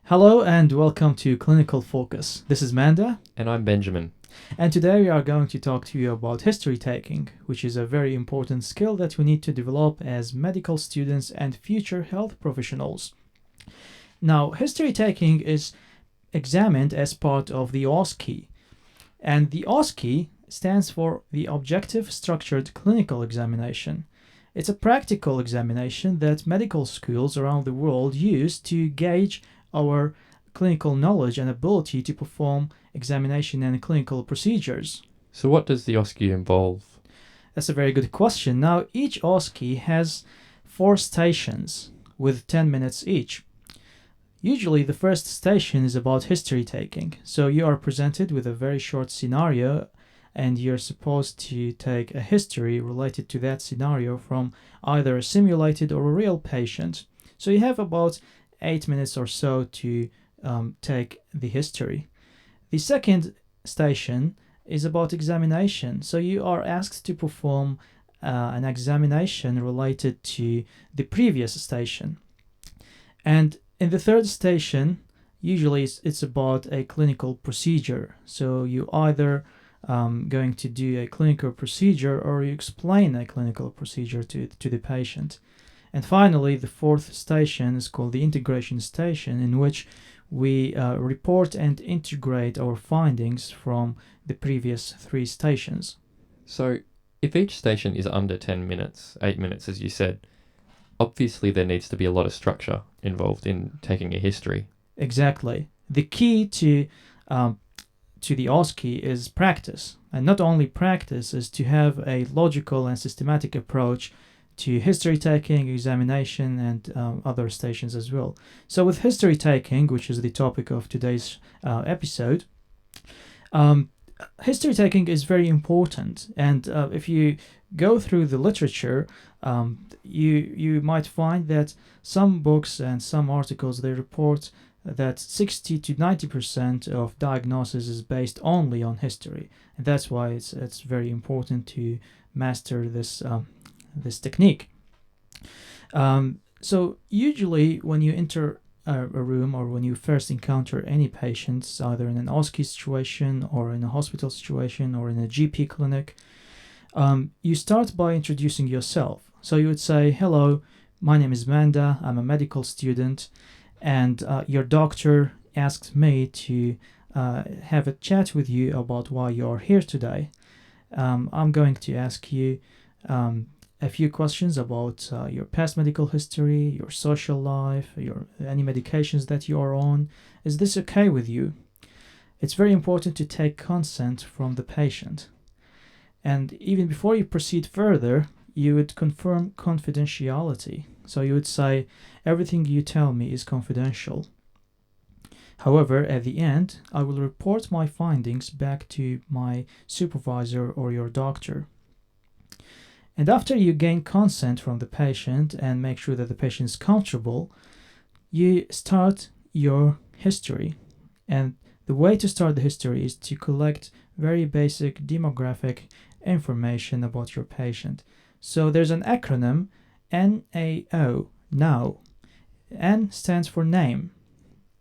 Hello and welcome to Clinical Focus. This is Manda, And I'm Benjamin. and today we are going to talk to you about history taking, which is a very important skill that we need to develop as medical students and future health professionals. Now, history taking is examined as part of the OSCE, and the OSCE stands for the Objective Structured Clinical Examination. It's a practical examination that medical schools around the world use to gauge our clinical knowledge and ability to perform examination and clinical procedures. So what does the OSCE involve? That's a very good question. Now, each OSCE has 4 stations with 10 minutes each. Usually, the first station is about history taking. So you are presented with a very short scenario and you're supposed to take a history related to that scenario from either a simulated or a real patient. So you have about 8 minutes or so to take the history. The second station is about examination. So you are asked to perform an examination related to the previous station. And in the third station, usually it's about a clinical procedure. So you either going to do a clinical procedure or you explain a clinical procedure to the patient. And finally, the fourth station is called the integration station, in which we report and integrate our findings from the previous 3 stations. So if each station is under 10 minutes, 8 minutes as you said, obviously there needs to be a lot of structure involved in taking a history. Exactly. The key to the OSCE is practice. And not only practice, is to have a logical and systematic approach to history taking, examination, and other stations as well. So with history taking, which is the topic of today's episode, history taking is very important. And if you go through the literature, you might find that some books and some articles, they report that 60 to 90% of diagnosis is based only on history. And that's why it's very important to master this technique. So usually when you enter a room or when you first encounter any patients, either in an OSCE situation or in a hospital situation or in a GP clinic, you start by introducing yourself. So you would say, hello, my name is Manda, I'm a medical student, and your doctor asked me to have a chat with you about why you are here today. I'm going to ask you a few questions about your past medical history, your social life, any medications that you are on. Is this okay with you? It's very important to take consent from the patient. And even before you proceed further, you would confirm confidentiality. So you would say, everything you tell me is confidential. However, at the end, I will report my findings back to my supervisor or your doctor. And after you gain consent from the patient and make sure that the patient is comfortable, you start your history. And the way to start the history is to collect very basic demographic information about your patient. So there's an acronym, NAO, now. N stands for name,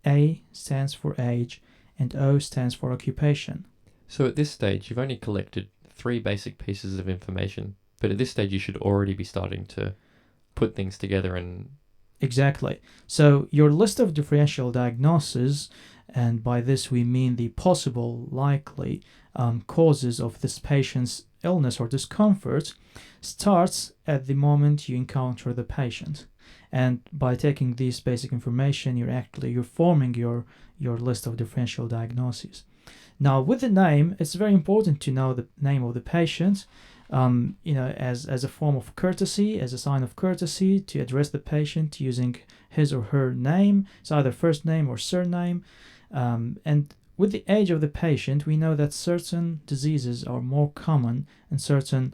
A stands for age, and O stands for occupation. So at this stage, you've only collected 3 basic pieces of information, but at this stage you should already be starting to put things together and... Exactly. So your list of differential diagnoses, and by this we mean the possible likely causes of this patient's illness or discomfort, starts at the moment you encounter the patient. And by taking this basic information, you're forming your list of differential diagnoses. Now, with the name, it's very important to know the name of the patient, as a form of courtesy, as a sign of courtesy, to address the patient using his or her name, so either first name or surname. And with the age of the patient, we know that certain diseases are more common in certain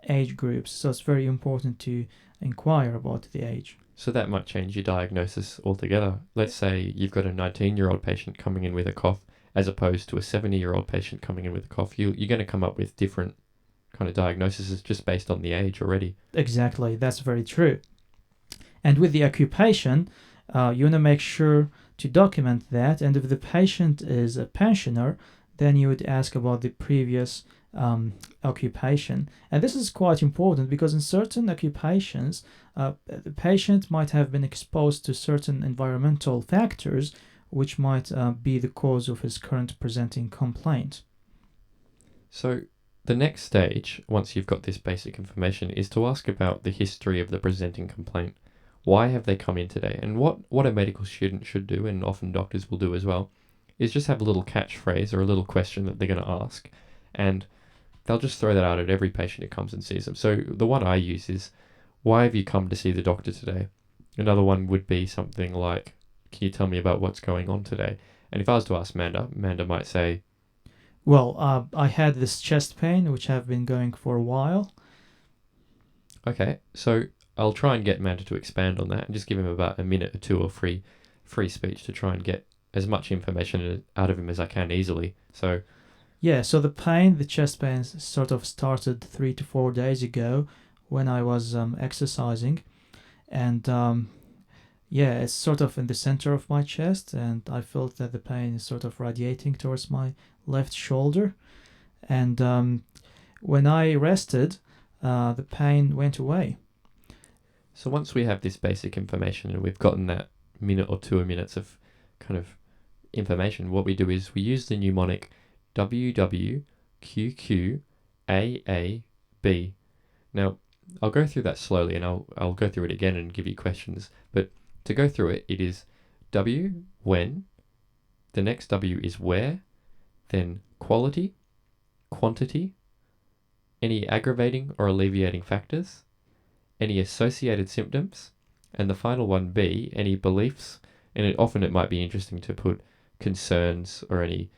age groups. So it's very important to inquire about the age. So that might change your diagnosis altogether. Let's say you've got a 19-year-old patient coming in with a cough as opposed to a 70-year-old patient coming in with a cough. You're going to come up with different kind of diagnoses just based on the age already. Exactly, that's very true. And with the occupation, you want to make sure to document that. And if the patient is a pensioner, then you would ask about the previous occupation. And this is quite important because in certain occupations, the patient might have been exposed to certain environmental factors which might be the cause of his current presenting complaint. So the next stage, once you've got this basic information, is to ask about the history of the presenting complaint. Why have they come in today? And what a medical student should do, and often doctors will do as well, is just have a little catchphrase or a little question that they're going to ask, and they'll just throw that out at every patient who comes and sees them. So the one I use is, why have you come to see the doctor today? Another one would be something like, can you tell me about what's going on today? And if I was to ask Manda might say, well, I had this chest pain which have been going for a while. Okay, so I'll try and get Manda to expand on that and just give him about a minute or two of free speech to try and get as much information out of him as I can easily. So yeah, so the chest pain sort of started 3 to 4 days ago when I was exercising, and yeah, it's sort of in the center of my chest, and I felt that the pain is sort of radiating towards my left shoulder, and when I rested, the pain went away. So once we have this basic information and we've gotten that minute or 2 minutes of kind of information, what we do is we use the mnemonic WWQQAAB. Now, I'll go through that slowly, and I'll go through it again and give you questions. But to go through it, it is W, when, the next W is where, then quality, quantity, any aggravating or alleviating factors, any associated symptoms, and the final one B, any beliefs, and often it might be interesting to put concerns or any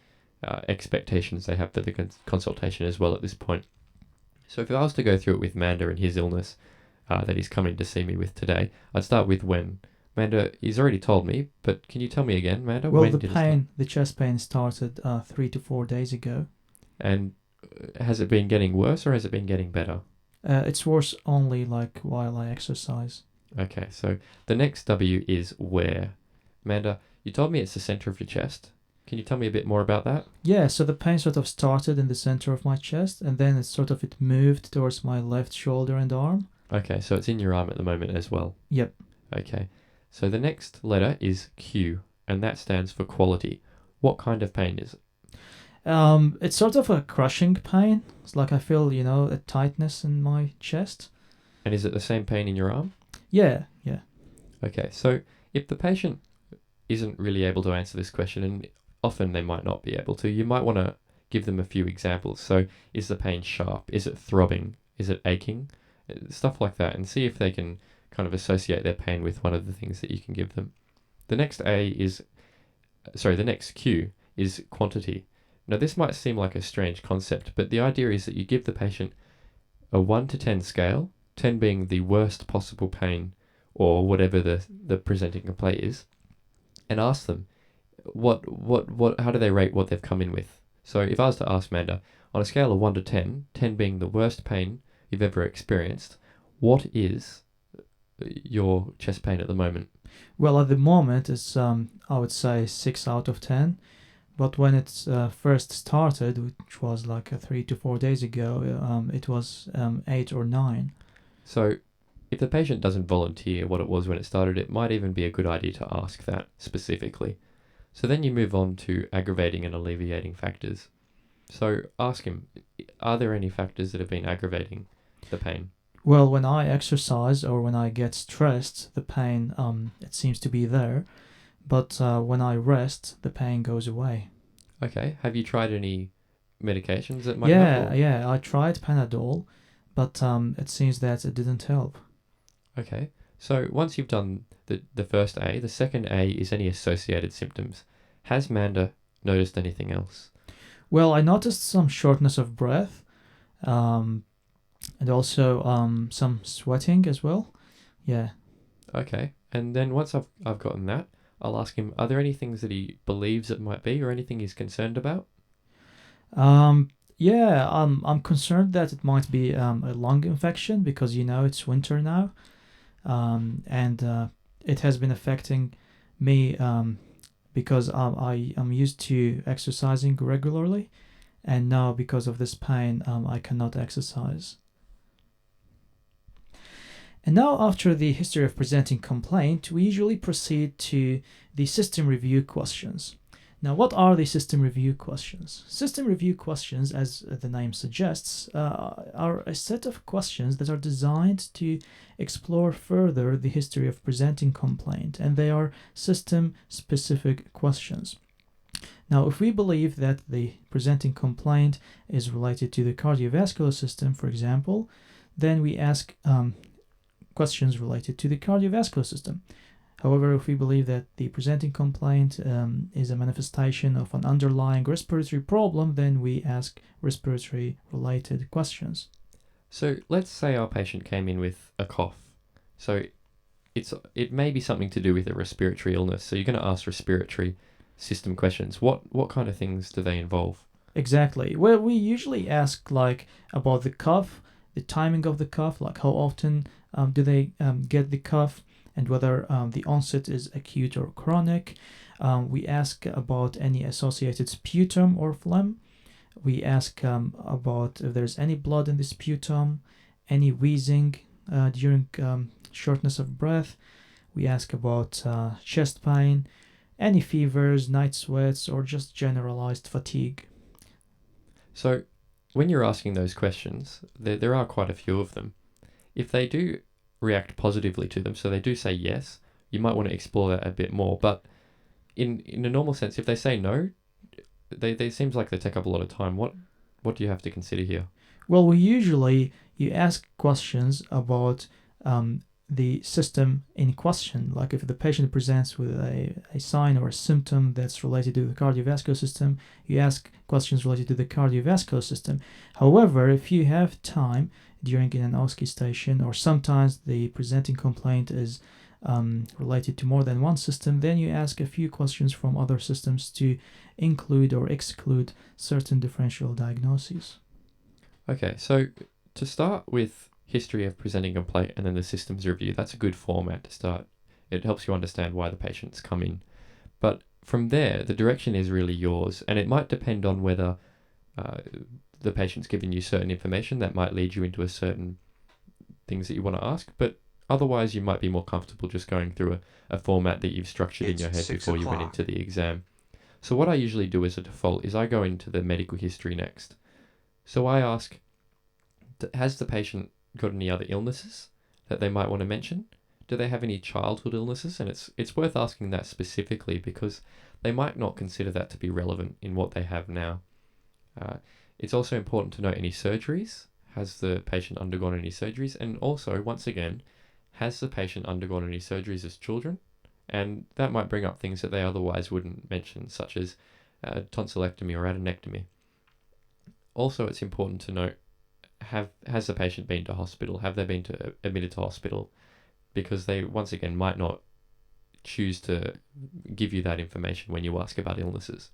expectations they have for the consultation as well at this point. So if I was to go through it with Manda and his illness that he's coming to see me with today, I'd start with when. Manda, he's already told me, but can you tell me again, Manda? Well, when the chest pain started 3 to 4 days ago. And has it been getting worse or has it been getting better? It's worse only like while I exercise. Okay, so the next W is where. Manda, you told me it's the center of your chest. Can you tell me a bit more about that? Yeah, so the pain sort of started in the center of my chest, and then it moved towards my left shoulder and arm. Okay, so it's in your arm at the moment as well. Yep. Okay, so the next letter is Q, and that stands for quality. What kind of pain is it? It's sort of a crushing pain. It's like I feel, a tightness in my chest. And is it the same pain in your arm? Yeah. Okay, so if the patient isn't really able to answer this question, and often they might not be able to, you might want to give them a few examples. So is the pain sharp? Is it throbbing? Is it aching? Stuff like that, and see if they can kind of associate their pain with one of the things that you can give them. The next Q is quantity. Now this might seem like a strange concept, but the idea is that you give the patient a 1 to 10 scale, 10 being the worst possible pain or whatever the presenting complaint is, and ask them how do they rate what they've come in with. So if I was to ask Manda, on a scale of 1 to 10, 10 being the worst pain you've ever experienced, what is your chest pain at the moment? Well, at the moment it's I would say 6 out of 10. But when it first started, which was like 3 to 4 days ago, it was 8 or 9. So if the patient doesn't volunteer what it was when it started, it might even be a good idea to ask that specifically. So then you move on to aggravating and alleviating factors. So ask him, are there any factors that have been aggravating the pain? Well, when I exercise or when I get stressed, the pain, it seems to be there. But when I rest, the pain goes away. Okay. Have you tried any medications that might help? Yeah. I tried Panadol, but it seems that it didn't help. Okay. So once you've done the first A, the second A is any associated symptoms. Has Manda noticed anything else? Well, I noticed some shortness of breath, and also some sweating as well. Yeah. Okay. And then once I've gotten that, I'll ask him, are there any things that he believes it might be or anything he's concerned about? Yeah, I'm concerned that it might be a lung infection because, it's winter now. And it has been affecting me because I am used to exercising regularly, and now because of this pain, I cannot exercise. And now, after the history of presenting complaint, we usually proceed to the system review questions. Now, what are the system review questions? System review questions, as the name suggests, are a set of questions that are designed to explore further the history of presenting complaint, and they are system-specific questions. Now, if we believe that the presenting complaint is related to the cardiovascular system, for example, then we ask questions related to the cardiovascular system. However, if we believe that the presenting complaint is a manifestation of an underlying respiratory problem, then we ask respiratory related questions. So let's say our patient came in with a cough. So it may be something to do with a respiratory illness. So you're going to ask respiratory system questions. What kind of things do they involve? Exactly. Well, we usually ask like about the cough, the timing of the cough, like how often do they get the cough, and whether the onset is acute or chronic. We ask about any associated sputum or phlegm. We ask about if there's any blood in the sputum, any wheezing during shortness of breath. We ask about chest pain, any fevers, night sweats, or just generalized fatigue. So when you're asking those questions, there are quite a few of them. If they do react positively to them, so they do say yes, you might want to explore that a bit more. But in a normal sense, if they say no, they seems like they take up a lot of time. What do you have to consider here? Well, you ask questions about the system in question. Like if the patient presents with a sign or a symptom that's related to the cardiovascular system, you ask questions related to the cardiovascular system. However, if you have time during an OSCE station, or sometimes the presenting complaint is related to more than one system, then you ask a few questions from other systems to include or exclude certain differential diagnoses. Okay, so to start with history of presenting complaint and then the systems review, that's a good format to start. It helps you understand why the patients come in. But from there, the direction is really yours, and it might depend on whether the patient's given you certain information that might lead you into a certain things that you want to ask, but otherwise you might be more comfortable just going through a format that you've structured in your head before you went into the exam. So what I usually do as a default is I go into the medical history next. So I ask, has the patient got any other illnesses that they might want to mention? Do they have any childhood illnesses? And it's worth asking that specifically because they might not consider that to be relevant in what they have now. It's also important to note any surgeries. Has the patient undergone any surgeries? And also, once again, has the patient undergone any surgeries as children? And that might bring up things that they otherwise wouldn't mention, such as tonsillectomy or adenectomy. Also, it's important to note, has the patient been to hospital? Have they been admitted to hospital? Because they, once again, might not choose to give you that information when you ask about illnesses.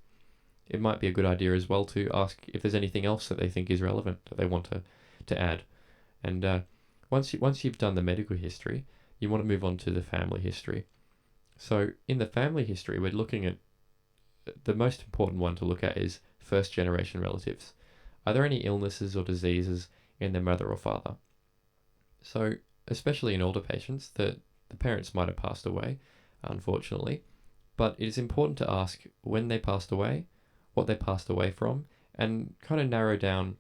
It might be a good idea as well to ask if there's anything else that they think is relevant that they want to add. And once you've done the medical history, you want to move on to the family history. So in the family history, we're looking at the most important one to look at is first generation relatives. Are there any illnesses or diseases in their mother or father? So especially in older patients, the parents might have passed away, unfortunately, but it is important to ask when they passed away, what they passed away from, and kind of narrow down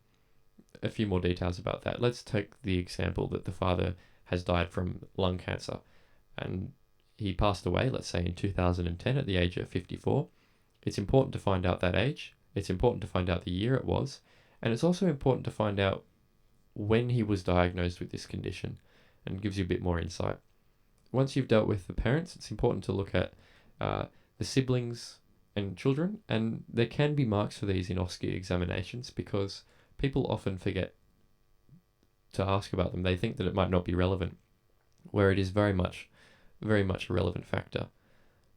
a few more details about that. Let's take the example that the father has died from lung cancer and he passed away, let's say in 2010 at the age of 54. It's important to find out that age. It's important to find out the year it was. And it's also important to find out when he was diagnosed with this condition, and gives you a bit more insight. Once you've dealt with the parents, it's important to look at the siblings and children, and there can be marks for these in OSCE examinations because people often forget to ask about them. They think that it might not be relevant, where it is very much a relevant factor.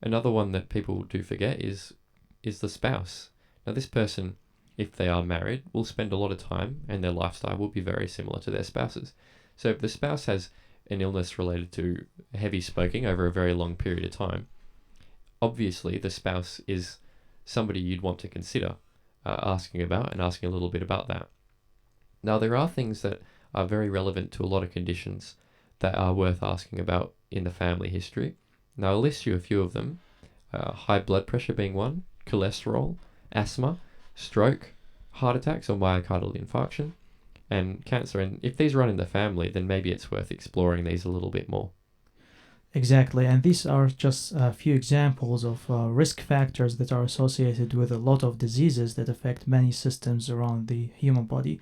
Another one that people do forget is the spouse. Now this person, if they are married, will spend a lot of time and their lifestyle will be very similar to their spouse's. So if the spouse has an illness related to heavy smoking over a very long period of time, obviously the spouse is somebody you'd want to consider asking about and asking a little bit about that. Now, there are things that are very relevant to a lot of conditions that are worth asking about in the family history. Now, I'll list you a few of them. High blood pressure being one, cholesterol, asthma, stroke, heart attacks or myocardial infarction, and cancer. And if these run in the family, then maybe it's worth exploring these a little bit more. Exactly, and these are just a few examples of risk factors that are associated with a lot of diseases that affect many systems around the human body.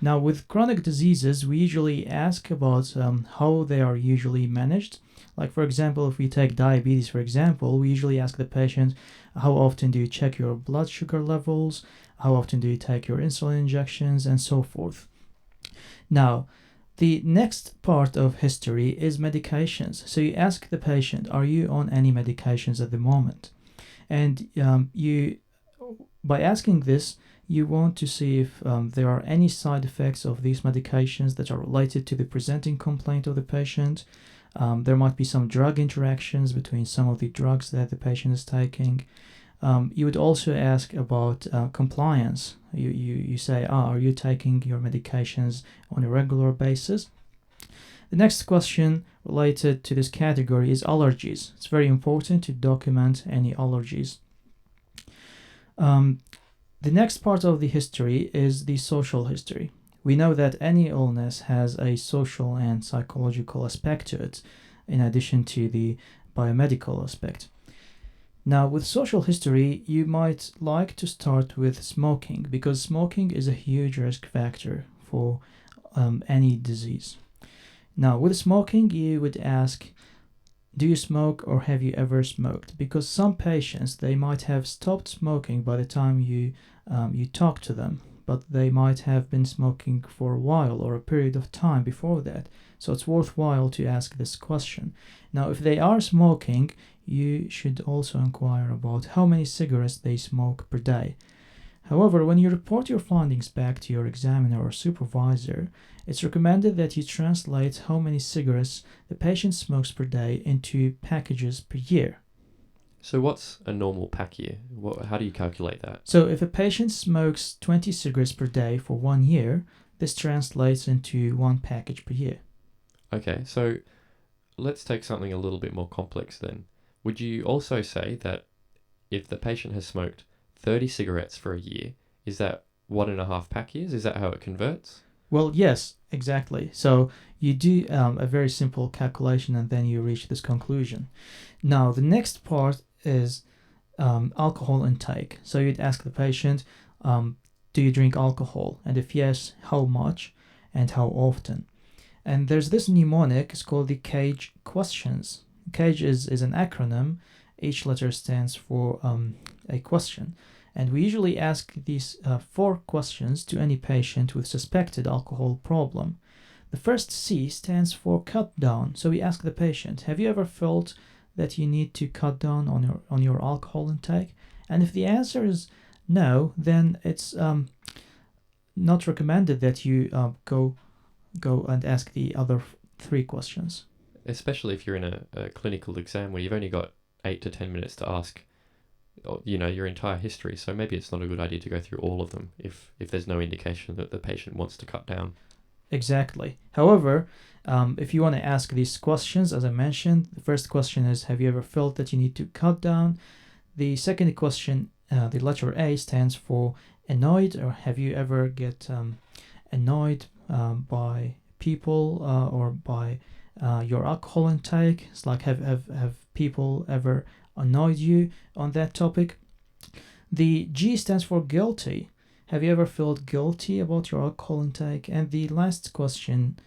Now, with chronic diseases, we usually ask about how they are usually managed. Like, for example, if we take diabetes, for example, we usually ask the patient, how often do you check your blood sugar levels? How often do you take your insulin injections? And so forth. Now, the next part of history is medications. So you ask the patient, are you on any medications at the moment? And by asking this, you want to see if there are any side effects of these medications that are related to the presenting complaint of the patient. There might be some drug interactions between some of the drugs that the patient is taking. You would also ask about compliance. You say, are you taking your medications on a regular basis? The next question related to this category is allergies. It's very important to document any allergies. The next part of the history is the social history. We know that any illness has a social and psychological aspect to it, in addition to the biomedical aspect. Now, with social history, you might like to start with smoking, because smoking is a huge risk factor for any disease. Now, with smoking, you would ask, do you smoke or have you ever smoked? Because some patients, they might have stopped smoking by the time you talk to them, but they might have been smoking for a while or a period of time before that. So it's worthwhile to ask this question. Now, if they are smoking, you should also inquire about how many cigarettes they smoke per day. However, when you report your findings back to your examiner or supervisor, it's recommended that you translate how many cigarettes the patient smokes per day into packages per year. So what's a normal pack year? How do you calculate that? So if a patient smokes 20 cigarettes per day for 1 year, this translates into 1 package per year. Okay, so let's take something a little bit more complex then. Would you also say that if the patient has smoked 30 cigarettes for a year, is that 1.5 pack years? Is that how it converts? Well, yes, exactly. So you do a very simple calculation and then you reach this conclusion. Now, the next part is alcohol intake. So you'd ask the patient, do you drink alcohol? And if yes, how much and how often? And there's this mnemonic, it's called the CAGE questions. CAGE is an acronym. Each letter stands for a question. And we usually ask these 4 questions to any patient with suspected alcohol problem. The first C stands for cut down. So we ask the patient, have you ever felt that you need to cut down on your alcohol intake? And if the answer is no, then it's not recommended that you go and ask the other 3 questions. Especially if you're in a clinical exam where you've only got 8 to 10 minutes to ask your entire history, so maybe it's not a good idea to go through all of them if there's no indication that the patient wants to cut down. Exactly. However, if you want to ask these questions, as I mentioned, the first question is, have you ever felt that you need to cut down? The second question, the letter A, stands for annoyed, or have you ever get annoyed by people or by your alcohol intake? It's like, have people ever annoyed you on that topic? The G stands for guilty. Have you ever felt guilty about your alcohol intake? And the last question,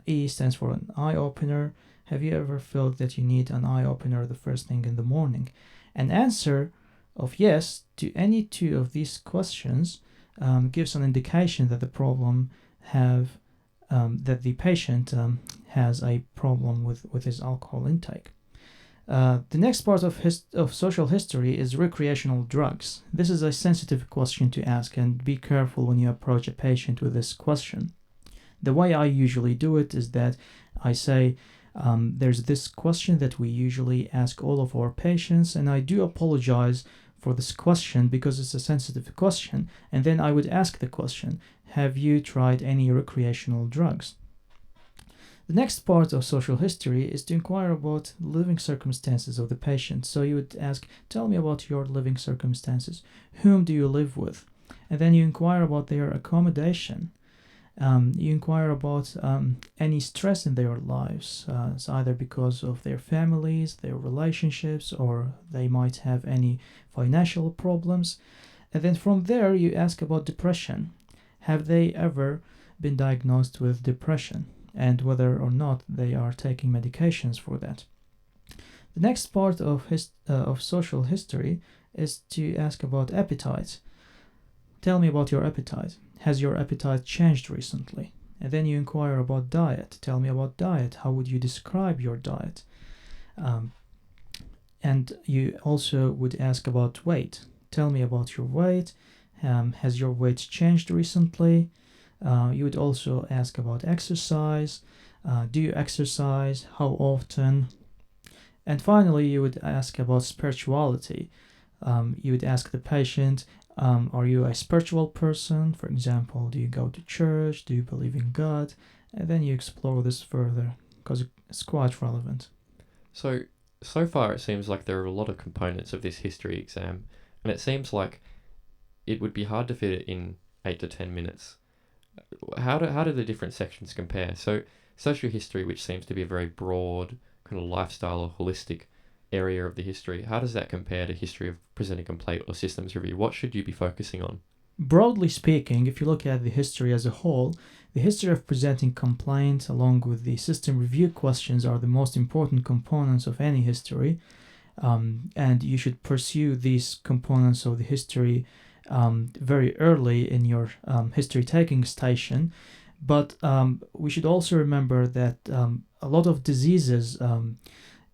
E, stands for an eye opener. Have you ever felt that you need an eye opener the first thing in the morning? An answer of yes to any 2 of these questions gives an indication that that the patient has a problem with his alcohol intake. The next part of social history is recreational drugs. This is a sensitive question to ask, and be careful when you approach a patient with this question. The way I usually do it is that I say, There's this question that we usually ask all of our patients, and I do apologize for this question because it's a sensitive question. And then I would ask the question, have you tried any recreational drugs? The next part of social history is to inquire about living circumstances of the patient. So you would ask, tell me about your living circumstances. Whom do you live with? And then you inquire about their accommodation. You inquire about any stress in their lives, it's either because of their families, their relationships, or they might have any financial problems. And then from there, you ask about depression. Have they ever been diagnosed with depression, and whether or not they are taking medications for that? The next part of social history is to ask about appetite. Tell me about your appetite. Has your appetite changed recently? And then you inquire about diet. Tell me about diet. How would you describe your diet? And you also would ask about weight. Tell me about your weight. Has your weight changed recently? You would also ask about exercise. Do you exercise? How often? And finally, you would ask about spirituality. You would ask the patient, are you a spiritual person? For example, do you go to church? Do you believe in God? And then you explore this further because it's quite relevant. So far it seems like there are a lot of components of this history exam, and it seems like it would be hard to fit it in 8 to 10 minutes. How do the different sections compare? So social history, which seems to be a very broad kind of lifestyle or holistic area of the history, how does that compare to history of presenting complaint or systems review? What should you be focusing on? Broadly speaking, if you look at the history as a whole, the history of presenting complaint along with the system review questions are the most important components of any history, and you should pursue these components of the history very early in your history taking station. But we should also remember that a lot of diseases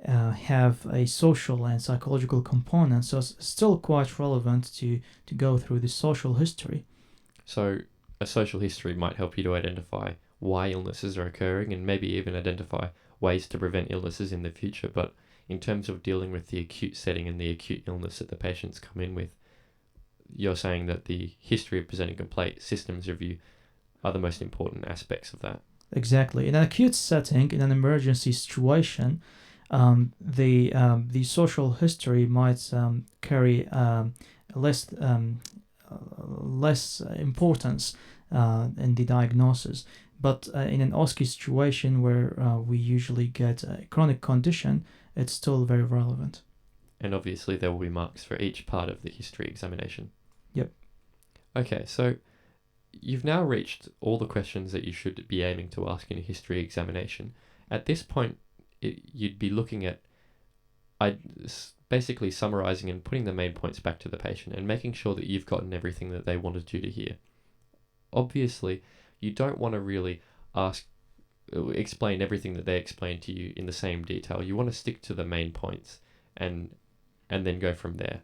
have a social and psychological component, so it's still quite relevant to go through the social history. So a social history might help you to identify why illnesses are occurring and maybe even identify ways to prevent illnesses in the future. But in terms of dealing with the acute setting and the acute illness that the patients come in with, you're saying that the history of presenting complaint, systems review are the most important aspects of that. Exactly. In an acute setting, in an emergency situation, the social history might carry less less importance in the diagnosis. But in an OSCE situation where we usually get a chronic condition, it's still very relevant. And obviously there will be marks for each part of the history examination. Yep. Okay, so you've now reached all the questions that you should be aiming to ask in a history examination. At this point, you'd be looking at basically summarizing and putting the main points back to the patient and making sure that you've gotten everything that they wanted you to hear. Obviously, you don't want to really explain everything that they explained to you in the same detail. You want to stick to the main points and then go from there.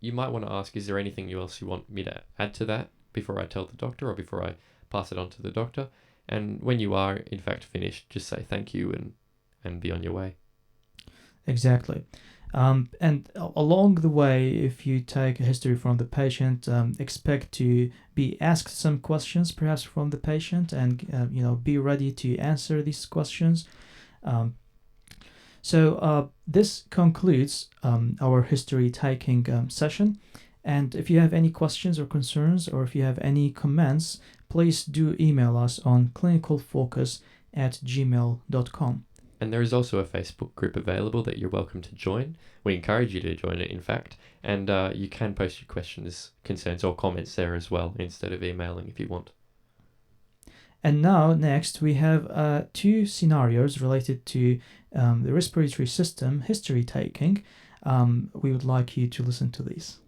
You might want to ask, is there anything else you want me to add to that before I tell the doctor or before I pass it on to the doctor? And when you are, in fact, finished, just say thank you and be on your way. Exactly. And along the way, if you take a history from the patient, expect to be asked some questions, perhaps from the patient, and be ready to answer these questions. So this concludes our history taking session. And if you have any questions or concerns, or if you have any comments, please do email us on clinicalfocus@gmail.com. And there is also a Facebook group available that you're welcome to join. We encourage you to join it, in fact. And you can post your questions, concerns, or comments there as well, instead of emailing if you want. And now, next, we have 2 scenarios related to the respiratory system history taking. We would like you to listen to these.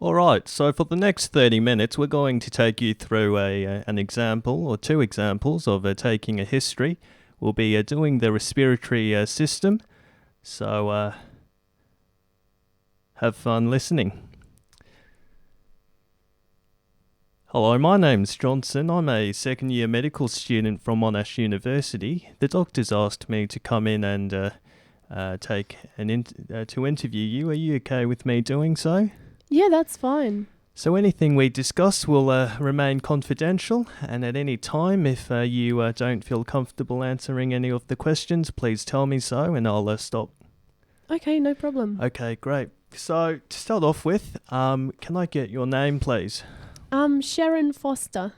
Alright, so for the next 30 minutes, we're going to take you through an example or 2 examples of taking a history. We'll be doing the respiratory system, so have fun listening. Hello, my name's Johnson. I'm a second year medical student from Monash University. The doctor's asked me to come in and to interview you. Are you okay with me doing so? Yeah, that's fine. So anything we discuss will remain confidential, and at any time, if you don't feel comfortable answering any of the questions, please tell me so, and I'll stop. Okay, no problem. Okay, great. So to start off with, can I get your name, please? Sharon Foster.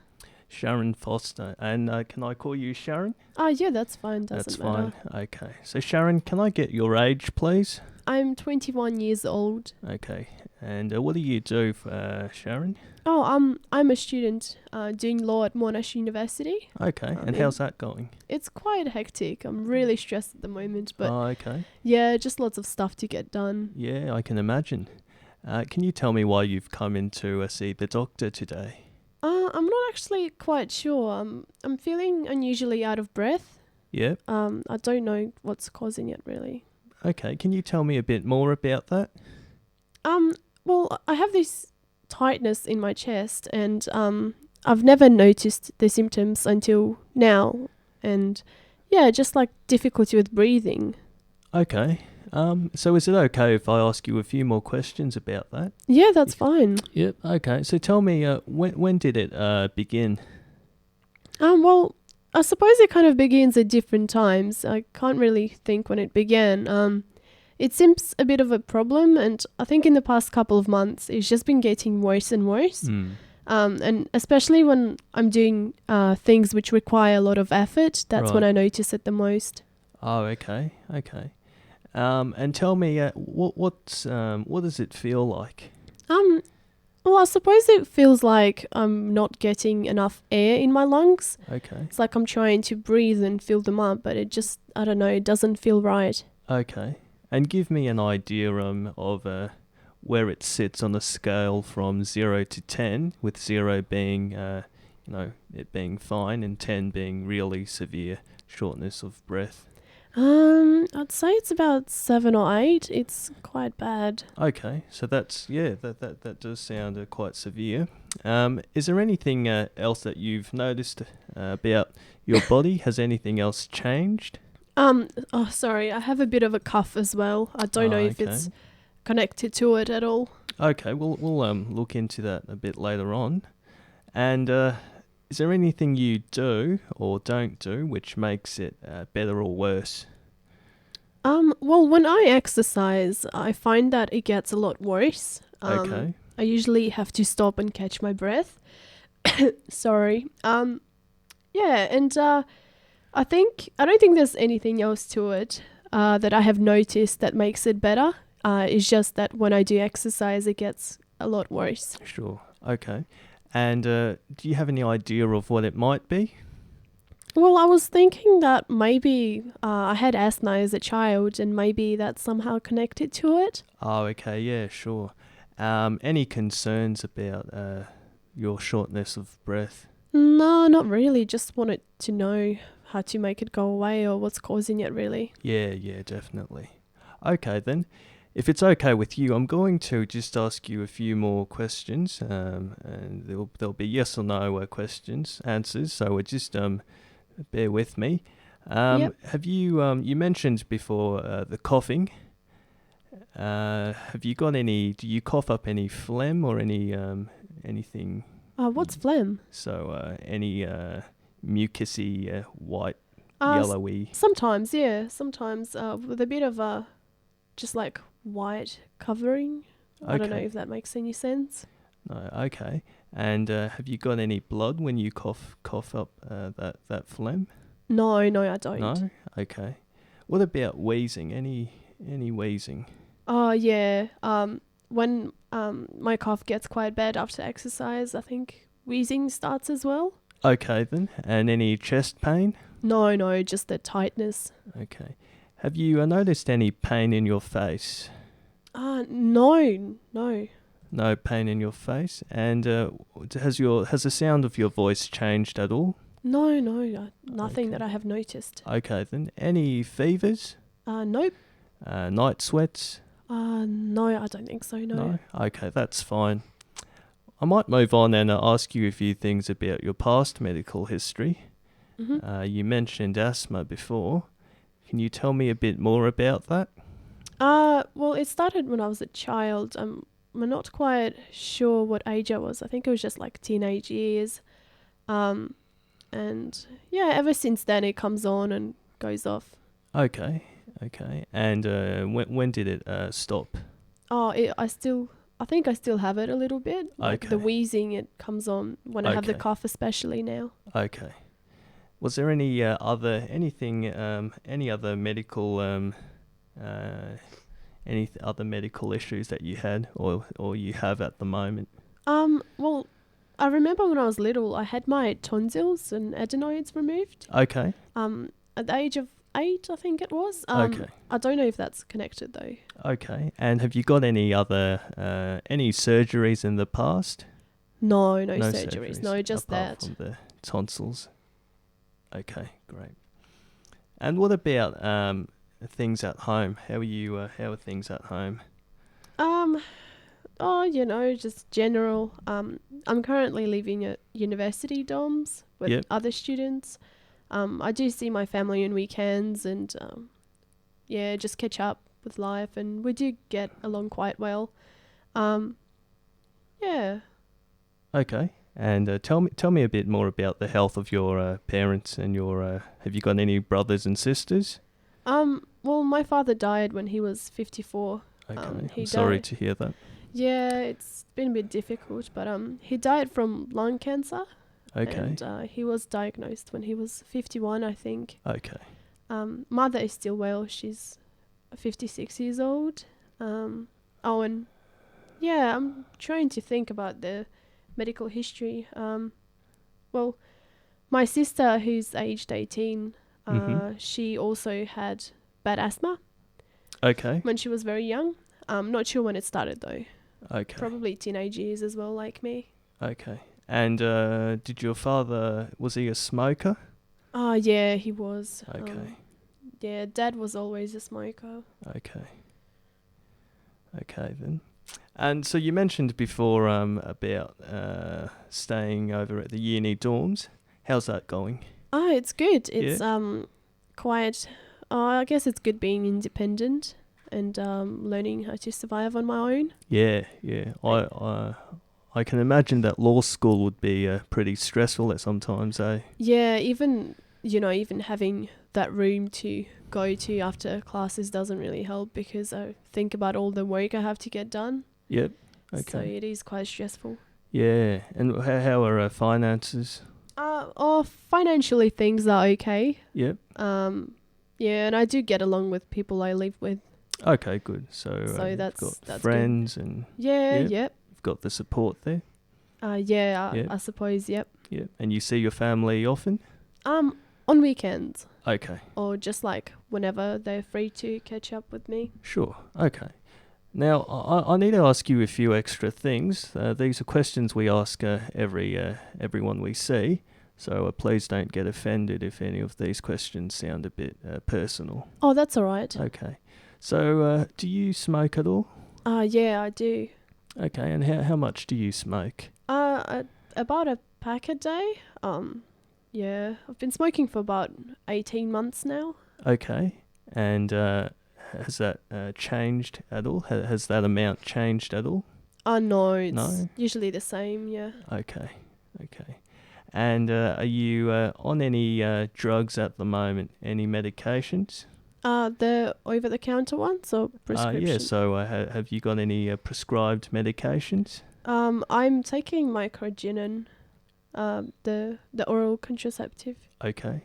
Sharon Foster. And can I call you Sharon? Yeah, that's fine. Doesn't matter. Fine. Okay. So Sharon, can I get your age, please? I'm 21 years old. Okay. And what do you do, Sharon? Oh, I'm a student doing law at Monash University. Okay. And how's that going? It's quite hectic. I'm really stressed at the moment, but okay. yeah, just lots of stuff to get done. Yeah, I can imagine. Can you tell me why you've come in to see the doctor today? I'm not actually quite sure. I'm feeling unusually out of breath. Yeah. I don't know what's causing it really. Okay. Can you tell me a bit more about that? Well, I have this tightness in my chest, and I've never noticed the symptoms until now, and yeah, just like difficulty with breathing. Okay. So is it okay if I ask you a few more questions about that? Yeah, that's fine. Yep. Okay. So tell me, when did it begin? Well, I suppose it kind of begins at different times. I can't really think when it began. It seems a bit of a problem, and I think in the past couple of months, it's just been getting worse and worse. And especially when I'm doing things which require a lot of effort, that's when I notice it the most. Oh, okay. Okay. And tell me, what does it feel like? Well, I suppose it feels like I'm not getting enough air in my lungs. Okay. It's like I'm trying to breathe and fill them up, but it just, I don't know, it doesn't feel right. Okay. And give me an idea of where it sits on a scale from 0 to 10, with 0 being, it being fine, and 10 being really severe shortness of breath. I'd say it's about 7 or 8. It's quite bad. Okay, so that does sound quite severe. Is there anything else that you've noticed about your body? Has anything else changed? Sorry, I have a bit of a cough as well. I don't know if it's connected to it at all. Okay, we'll look into that a bit later on. And is there anything you do or don't do which makes it better or worse? Well, when I exercise, I find that it gets a lot worse. Okay. I usually have to stop and catch my breath. Sorry. Yeah, and I don't think there's anything else to it that I have noticed that makes it better. It's just that when I do exercise, it gets a lot worse. Sure. Okay. And do you have any idea of what it might be? Well, I was thinking that maybe I had asthma as a child, and maybe that's somehow connected to it. Oh, okay. Yeah, sure. Any concerns about your shortness of breath? No, not really. Just wanted to know how to make it go away or what's causing it, really. Yeah, definitely. Okay, then. If it's okay with you, I'm going to just ask you a few more questions, and there'll be yes or no answers. So just bear with me. Yep. Have you you mentioned before the coughing? Have you got any? Do you cough up any phlegm or anything? What's phlegm? So any mucusy, white, yellowy? Sometimes, yeah. Sometimes with a bit of just like white covering. Okay. I don't know if that makes any sense. No, okay. And have you got any blood when you cough up that phlegm? No, I don't. No? Okay. What about wheezing? Any wheezing? Oh, yeah. When my cough gets quite bad after exercise, I think wheezing starts as well. Okay then. And any chest pain? No, just the tightness. Okay. Have you noticed any pain in your face? No. No pain in your face. And has the sound of your voice changed at all? No, nothing that I have noticed. Okay then. Any fevers? Nope. Night sweats? No, I don't think so, no. Okay, that's fine. I might move on and ask you a few things about your past medical history. Mm-hmm. You mentioned asthma before. Can you tell me a bit more about that? Well, it started when I was a child. I'm not quite sure what age I was. I think it was just like teenage years. And yeah, ever since then it comes on and goes off. Okay. And when did it stop? I think I still have it a little bit. Like the Okay. wheezing, it comes on when I have the Okay. cough, especially now. Okay. Was there any any other medical other medical issues that you had or you have at the moment? Well, I remember when I was little, I had my tonsils and adenoids removed. Okay. At the age of 8, I think it was. Okay. I don't know if that's connected though. Okay. And have you got any other any surgeries in the past? No surgeries. No, just apart that. from the tonsils. Okay, great. And what about things at home? How are things at home? Just general. I'm currently living at university dorms with Yep. other students. I do see my family on weekends and just catch up with life, and we do get along quite well. Yeah. Okay. And tell me a bit more about the health of your parents and your. Have you got any brothers and sisters? Well, my father died when he was 54. Okay. He I'm sorry died. to hear that. Yeah, it's been a bit difficult, but he died from lung cancer. Okay. And he was diagnosed when he was 51, I think. Okay. Mother is still well. She's 56 years old. I'm trying to think about the medical history. Well, my sister, who's aged 18, she also had bad asthma Okay. when she was very young. I'm not sure when it started, though. Okay. Probably teenage years as well, like me. Okay. And did your father, was he a smoker? Oh, yeah, he was. Okay. Dad was always a smoker. Okay. Okay then. And so you mentioned before about staying over at the uni dorms. How's that going? Oh, it's good. It's quite. I guess it's good being independent and learning how to survive on my own. Yeah. I can imagine that law school would be pretty stressful at sometimes, eh? Yeah, even having that room to go to after classes doesn't really help because I think about all the work I have to get done. Yep. So Okay. it is quite stressful. Yeah. And how are finances? Financially things are okay. Yep. And I do get along with people I live with. Okay, good. So that's you've got that's friends good. and Yep. you've got the support there. I suppose, yep. Yep. And you see your family often? On weekends. Okay. Or just like whenever they're free to catch up with me. Sure. Okay. Now, I need to ask you a few extra things. These are questions we ask everyone we see, so please don't get offended if any of these questions sound a bit personal. Oh, that's all right. Okay. So, do you smoke at all? Yeah, I do. Okay, and how much do you smoke? About a pack a day. I've been smoking for about 18 months now. Okay, and has that changed at all? Has that amount changed at all? No, it's No? usually the same, yeah. Okay. And are you on any drugs at the moment? Any medications? The over-the-counter ones or prescription? Yeah, so have you got any prescribed medications? I'm taking microgynon, the oral contraceptive. Okay.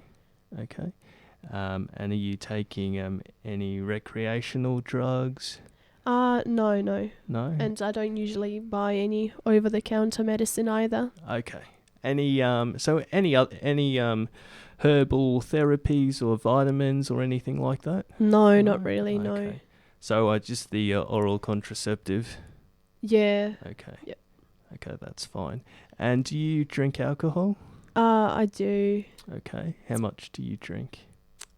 And are you taking any recreational drugs? No. No? And I don't usually buy any over-the-counter medicine either. Okay. Any herbal therapies or vitamins or anything like that? No, not really, no. Okay. So just the oral contraceptive? Yeah. Okay. Yep. Okay, that's fine. And do you drink alcohol? I do. Okay. How much do you drink?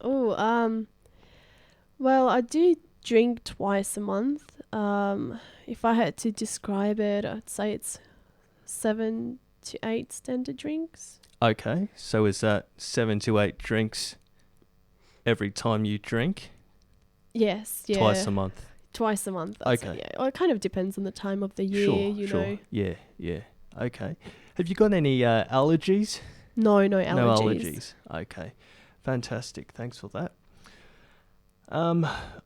Oh, well, I do drink twice a month. If I had to describe it, I'd say it's 7 to 8 standard drinks. Okay, so is that 7 to 8 drinks every time you drink? Yes, yeah. Twice a month? Twice a month. I'd say, Okay. yeah. Well, it kind of depends on the time of the year, you know. Yeah, yeah. Okay. Have you got any allergies? No allergies. No allergies. Okay. Fantastic. Thanks for that.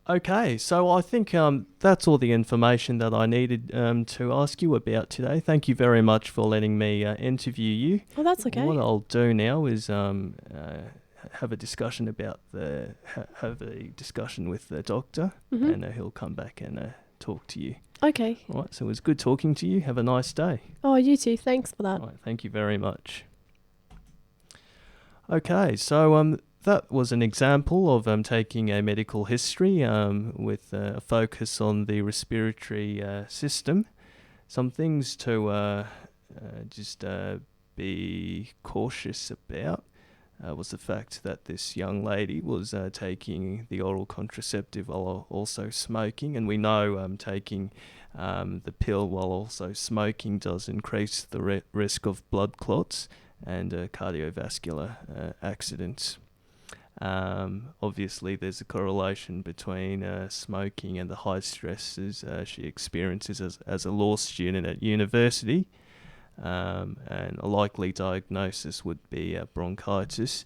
Okay, so I think that's all the information that I needed to ask you about today. Thank you very much for letting me interview you. Oh, that's okay. What I'll do now is have a discussion about have a discussion with the doctor, Mm-hmm. and he'll come back and talk to you. Okay. All right, so it was good talking to you. Have a nice day. Oh, you too. Thanks for that. All right, thank you very much. Okay, so that was an example of taking a medical history with a focus on the respiratory system. Some things to just be cautious about was the fact that this young lady was taking the oral contraceptive while also smoking, and we know taking the pill while also smoking does increase the risk of blood clots and cardiovascular accidents. Obviously, there's a correlation between smoking and the high stresses she experiences as a law student at university, and a likely diagnosis would be bronchitis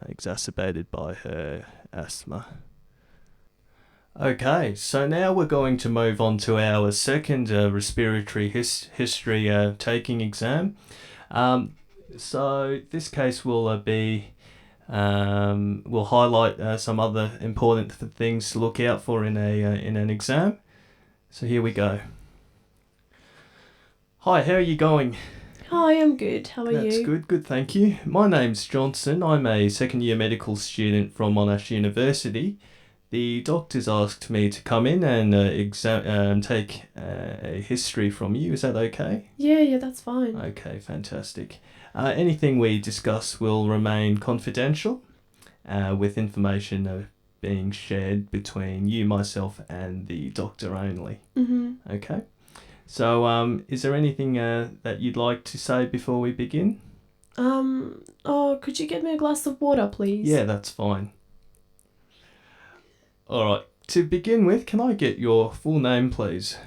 exacerbated by her asthma. Okay, so now we're going to move on to our second respiratory history taking exam. So this case will be we'll highlight some other important things to look out for in an exam. So here we go. Hi, how are you going? Hi, I'm good. How are you? That's good, thank you. My name's Johnson. I'm a second year medical student from Monash University. The doctors asked me to come in and take a history from you. Is that okay? Yeah, that's fine. Okay, fantastic. Anything we discuss will remain confidential, with information being shared between you, myself, and the doctor only. Mm-hmm. Okay. So, is there anything that you'd like to say before we begin? Could you get me a glass of water, please? Yeah, that's fine. All right. To begin with, can I get your full name, please?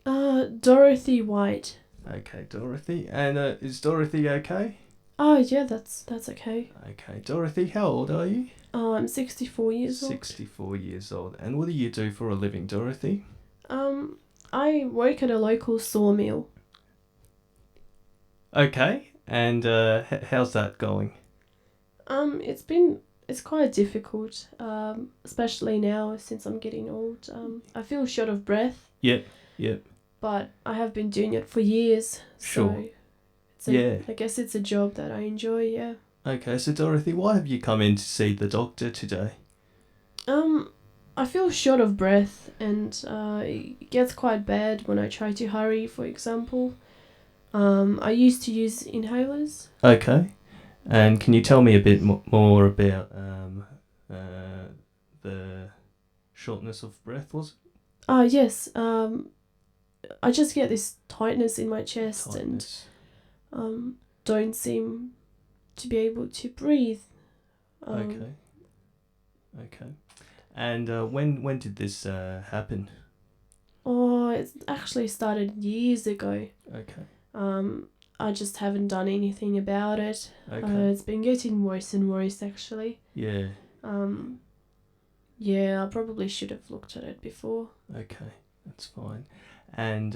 Dorothy White. Okay, Dorothy. And is Dorothy okay? Oh, yeah, that's okay. Okay, Dorothy, how old are you? I'm 64 years old. 64 years old. And what do you do for a living, Dorothy? I work at a local sawmill. Okay, and how's that going? It's quite difficult, especially now since I'm getting old. I feel short of breath. Yep. But I have been doing it for years. Sure. So Yeah. I guess it's a job that I enjoy, yeah. Okay, so Dorothy, why have you come in to see the doctor today? I feel short of breath, and it gets quite bad when I try to hurry, for example. I used to use inhalers. Okay, and can you tell me a bit more about the shortness of breath, was it? Yes. I just get this tightness in my chest Tightness. and don't seem to be able to breathe. Okay. And when did this happen? Oh, it actually started years ago. Okay. I just haven't done anything about it. Okay. It's been getting worse and worse, actually. Yeah. Yeah, I probably should have looked at it before. Okay, that's fine. And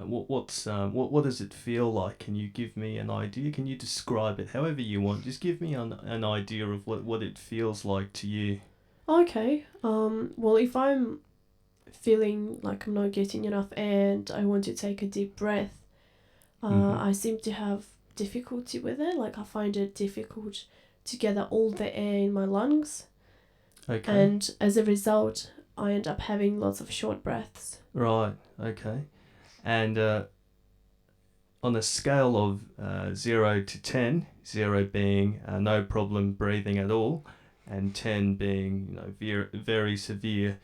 what does it feel like? Can you give me an idea? Can you describe it however you want? Just give me an idea of what it feels like to you. Okay. Well, if I'm feeling like I'm not getting enough air and I want to take a deep breath, I seem to have difficulty with it. Like, I find it difficult to gather all the air in my lungs. Okay. And as a result, I end up having lots of short breaths. Right, okay. And on a scale of 0 to 10, 0 being no problem breathing at all, and 10 being very severe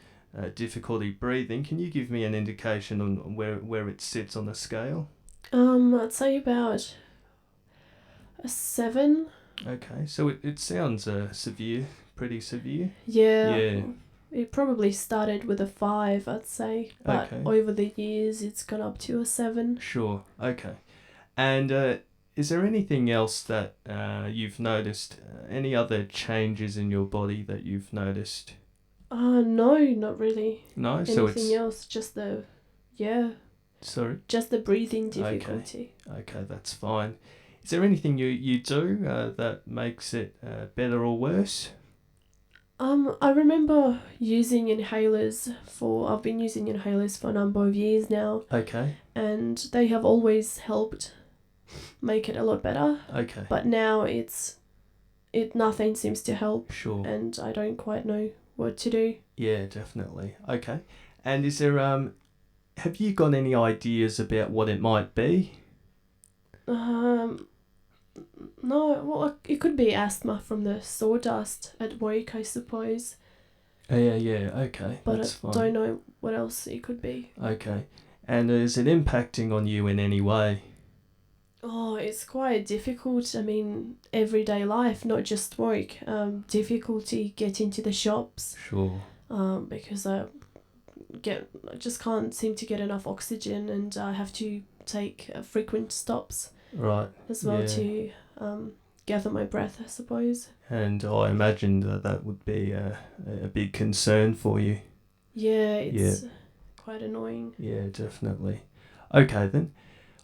difficulty breathing. Can you give me an indication on where it sits on the scale? I'd say about a 7. Okay, so it sounds severe, pretty severe. Yeah. Yeah. It probably started with a 5, I'd say, but Okay. over the years it's gone up to a 7. Sure. Okay. And is there anything else that you've noticed? Any other changes in your body that you've noticed? No, not really. No. So Anything it's else? Just the, yeah, sorry. just the breathing difficulty. Okay, that's fine. Is there anything you do that makes it better or worse? I remember using inhalers I've been using inhalers for a number of years now, Okay. and they have always helped make it a lot better. Okay. But now nothing seems to help, Sure. and I don't quite know what to do. Yeah, definitely. Okay. And is there have you got any ideas about what it might be? No, well, it could be asthma from the sawdust at work, I suppose. Yeah, okay. But That's I fine. don't know what else it could be. Okay. And is it impacting on you in any way? Oh, it's quite difficult. I mean, everyday life, not just work. Difficulty getting to the shops. Sure. Because I just can't seem to get enough oxygen, and I have to take frequent stops Right. as well Yeah. to gather my breath, I suppose. And I imagine that would be a big concern for you. Yeah, it's quite annoying. Yeah, definitely. Okay, then.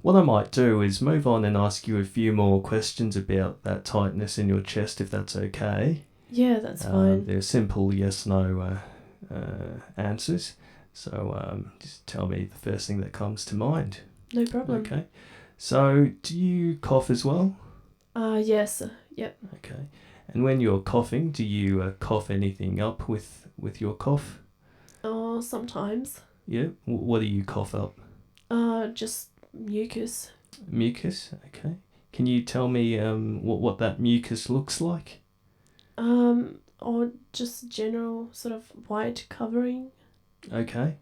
What I might do is move on and ask you a few more questions about that tightness in your chest, if that's okay. Yeah, that's fine. They're simple yes/no answers. So just tell me the first thing that comes to mind. No problem. Okay. So do you cough as well? Yes. Yep. Okay. And when you're coughing, do you cough anything up with your cough? Oh, sometimes. Yeah. What do you cough up? Just mucus. Mucus. Okay. Can you tell me what that mucus looks like? Or just general sort of white covering. Okay.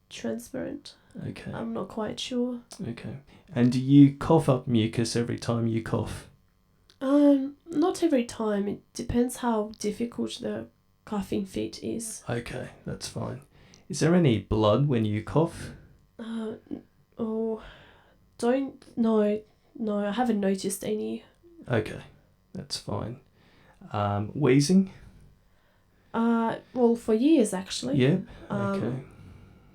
Transparent. Okay. I'm not quite sure. Okay. And do you cough up mucus every time you cough? Not every time. It depends how difficult the coughing fit is. Okay, that's fine. Is there any blood when you cough? No, I haven't noticed any. Okay, that's fine. Wheezing? Well, for years actually. Yep. Okay.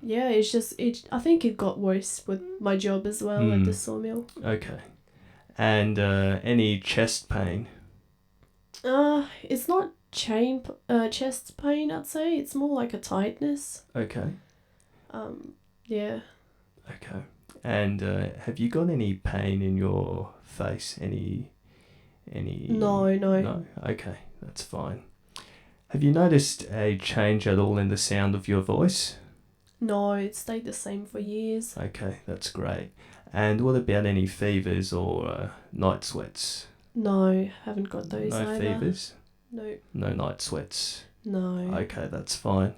Yeah, it's just I think it got worse with my job as well at the sawmill. Okay. And any chest pain? It's not chest pain, I'd say. It's more like a tightness. Okay. Yeah. Okay. And have you got any pain in your face? Any? No. No. Okay, that's fine. Have you noticed a change at all in the sound of your voice? No, it stayed the same for years. Okay, that's great. And what about any fevers or night sweats? No, haven't got those No either. fevers? No. No night sweats? No. Okay, that's fine.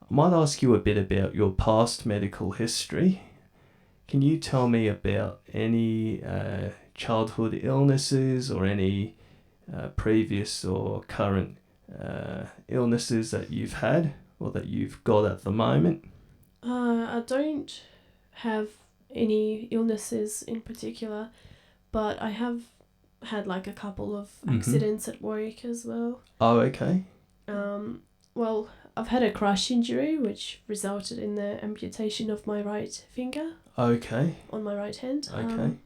I might ask you a bit about your past medical history. Can you tell me about any childhood illnesses or any previous or current illnesses that you've had or that you've got at the moment? I don't have any illnesses in particular, but I have had like a couple of accidents at work as well. Oh, okay. Well, I've had a crush injury which resulted in the amputation of my right finger. Okay. On my right hand. Okay.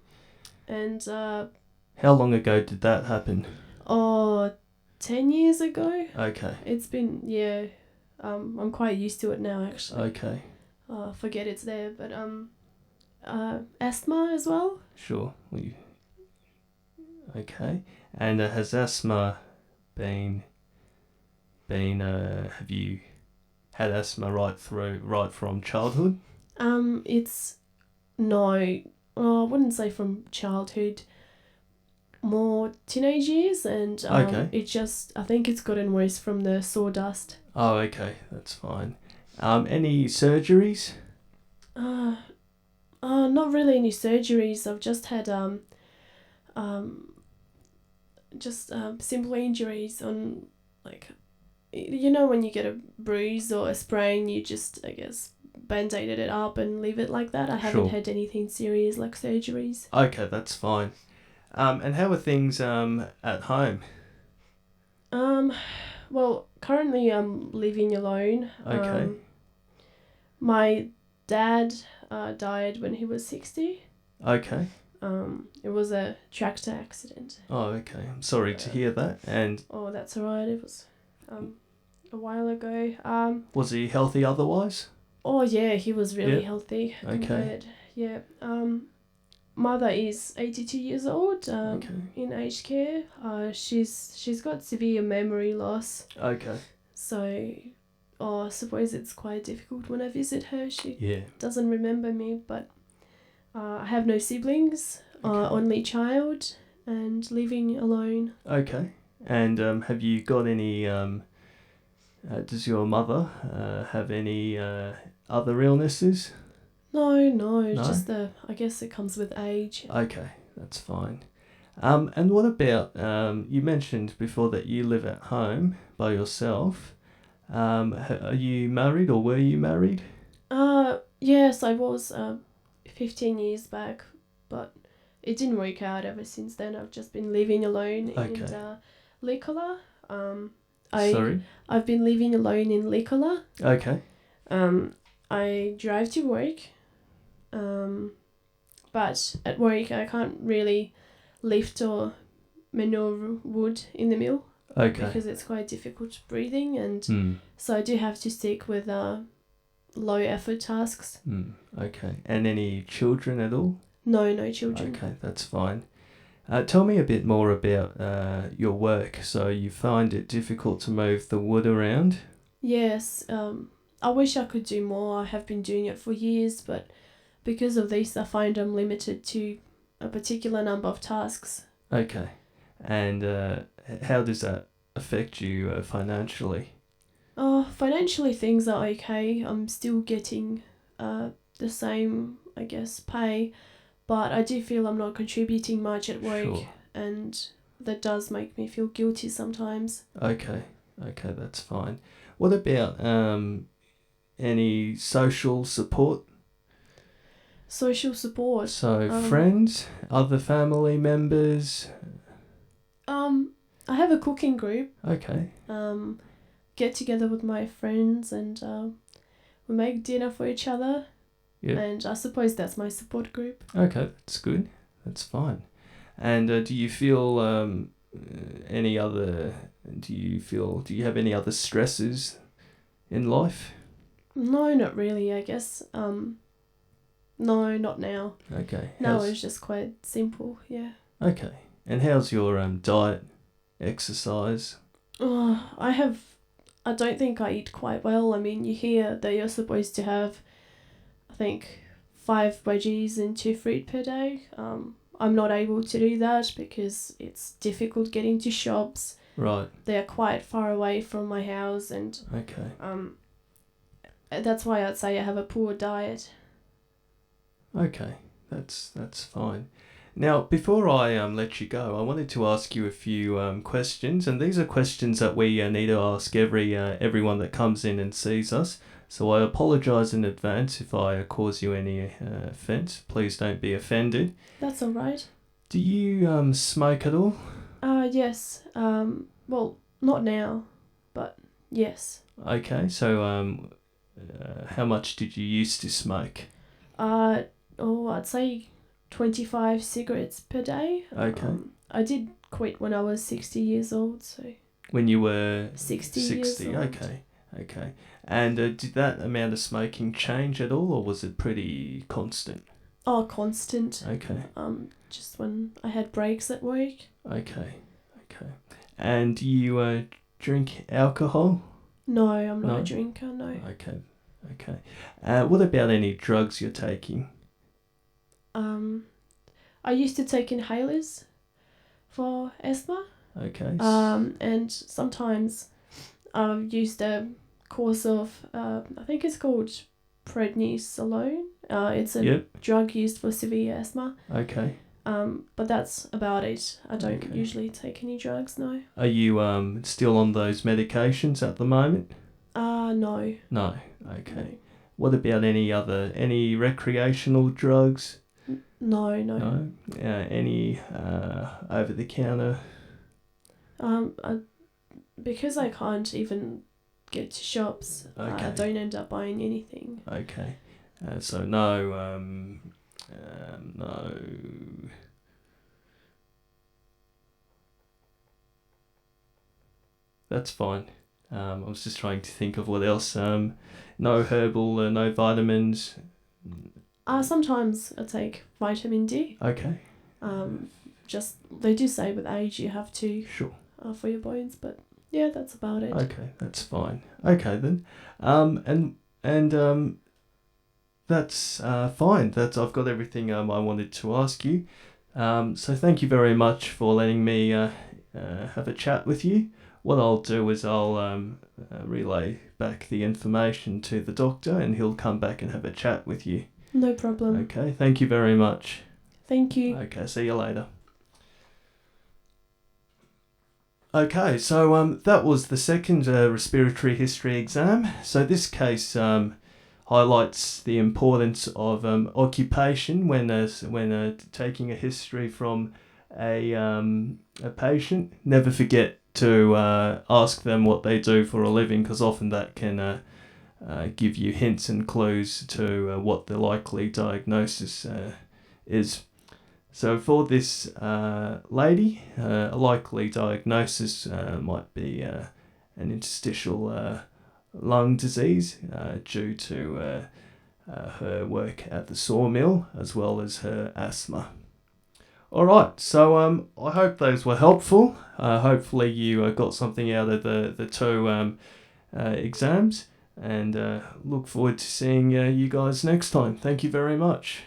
And how long ago did that happen? 10 years ago. Okay. It's been, yeah, I'm quite used to it now actually. Okay. Forget it's there, but asthma as well. Sure. Okay. And has asthma been have you had asthma right from childhood? It's no, I wouldn't say from childhood. more teenage years, and Okay. I think it's gotten worse from the sawdust. Oh, okay, that's fine. Any surgeries? Uh, Not really any surgeries. I've just had simple injuries on, like, you know, when you get a bruise or a sprain, you just, I guess, band-aided it up and leave it like that. I haven't Sure. had anything serious like surgeries. Okay, that's fine. And how are things at home? Well, currently I'm living alone. Okay. My dad died when he was 60. Okay. It was a tractor accident. Oh, okay. I'm sorry to hear that. And Oh, that's alright. It was a while ago. was he healthy otherwise? Oh yeah, he was really Yeah. healthy. Okay. Compared. Yeah. Mother is 82 years old. Okay. In aged care. She's got severe memory loss. Okay. So, I suppose it's quite difficult when I visit her. She Yeah. doesn't remember me, but I have no siblings. Okay. Only child, and living alone. Okay. And have you got any? Does your mother have any other illnesses? No, No? just I guess it comes with age. Okay, that's fine. And what about you mentioned before that you live at home by yourself. Are you married or were you married? Yes, I was 15 years back, but it didn't work out ever since then. I've just been living alone in Okay. Licola. Sorry? I've been living alone in Licola. Okay. I drive to work, but at work I can't really lift or maneuver wood in the mill Okay. because it's quite difficult breathing, and Hmm. so I do have to stick with low effort tasks. Okay. And any children at all? No children. Okay, that's fine. Tell me a bit more about your work. So you find it difficult to move the wood around? Yes, I wish I could do more. I have been doing it for years, but because of this, I find I'm limited to a particular number of tasks. Okay. And how does that affect you financially? Financially, things are okay. I'm still getting the same, I guess, pay, but I do feel I'm not contributing much at work, Sure. and that does make me feel guilty sometimes. Okay. Okay, that's fine. What about any social support? Social support. So friends, other family members? I have a cooking group. Okay. Get together with my friends, and we make dinner for each other. Yeah. And I suppose that's my support group. Okay, that's good. That's fine. And do you feel any other? Do you have any other stresses in life? No, not really. I guess. No, not now. Okay. Now it's just quite simple. Yeah. Okay. And how's your diet, exercise? I don't think I eat quite well. I mean, you hear that you're supposed to have, I think, 5 veggies and 2 fruit per day. I'm not able to do that because it's difficult getting to shops. Right. They are quite far away from my house, and Okay. that's why I'd say I have a poor diet. Okay. That's fine. Now, before I let you go, I wanted to ask you a few questions, and these are questions that we need to ask everyone that comes in and sees us. So I apologise in advance if I cause you any offence. Please don't be offended. That's all right. Do you smoke at all? Yes. Well, not now, but yes. Okay. So how much did you used to smoke? I'd say 25 cigarettes per day. Okay. I did quit when I was 60 years old, so... When you were 60 years old. Okay. And did that amount of smoking change at all, or was it pretty constant? Oh, constant. Okay. Just when I had breaks at work. Okay. And do you drink alcohol? No, I'm not No? a drinker, no. Okay. What about any drugs you're taking? I used to take inhalers, for asthma. Okay. And sometimes I've used a course of, I think it's called prednisolone. It's a Yep. drug used for severe asthma. Okay. But that's about it. I don't Okay. usually take any drugs, no. Are you still on those medications at the moment? No. No. Okay. What about any recreational drugs? No. No. Any over the counter? Because I can't even get to shops, I Okay. don't end up buying anything. Okay. So no. No. That's fine. I was just trying to think of what else. No herbal, no vitamins. Sometimes I take vitamin D. Okay. Just they do say with age you have to Sure. for your bones, but yeah, that's about it. Okay, that's fine. Okay then. That's fine. I've got everything I wanted to ask you. So thank you very much for letting me have a chat with you. What I'll do is I'll relay back the information to the doctor, and he'll come back and have a chat with you. No problem. Okay, thank you very much. Thank you. Okay, see you later. Okay, so that was the second respiratory history exam. So this case highlights the importance of occupation when taking a history from a patient. Never forget to ask them what they do for a living, because often that can give you hints and clues to what the likely diagnosis is. So for this lady, a likely diagnosis might be an interstitial lung disease due to her work at the sawmill, as well as her asthma. All right, so I hope those were helpful. Hopefully you got something out of the two exams, and look forward to seeing you guys next time. Thank you very much.